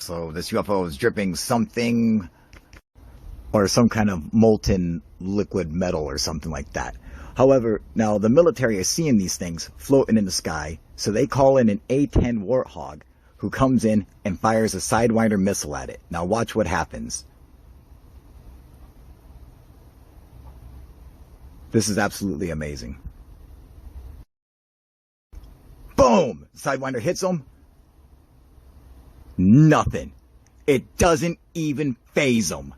So this UFO is dripping something, or some kind of molten liquid metal or something like that. However, now the military is seeing these things floating in the sky, so they call in an A-10 Warthog, who comes in and fires a Sidewinder missile at it. Now watch what happens. This is absolutely amazing. Boom! Sidewinder hits him. Nothing. It doesn't even phase him.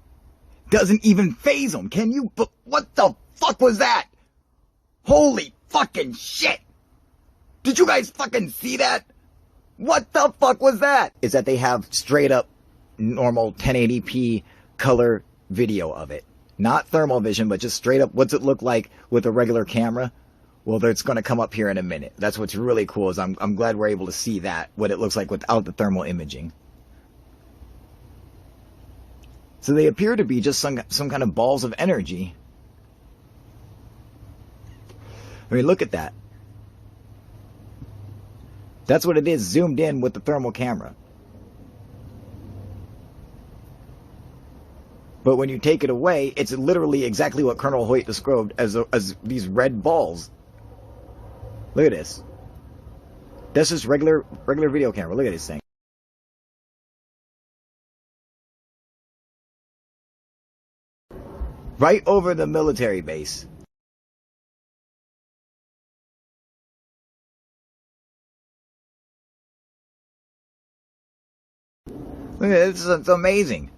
Doesn't even phase him. Can you... What the fuck was that? Holy fucking shit! Did you guys fucking see that? What the fuck was that? Is that they have straight up normal 1080p color video of it. Not thermal vision, but just straight up what's it look like with a regular camera. Well, it's going to come up here in a minute. That's what's really cool is I'm glad we're able to see that, what it looks like without the thermal imaging. So they appear to be just some kind of balls of energy. I mean, look at that. That's what it is, zoomed in with the thermal camera. But when you take it away, it's literally exactly what Colonel Hoyt described as these red balls. Look at this. That's just regular video camera. Look at this thing. Right over the military base. Look at this, it's amazing.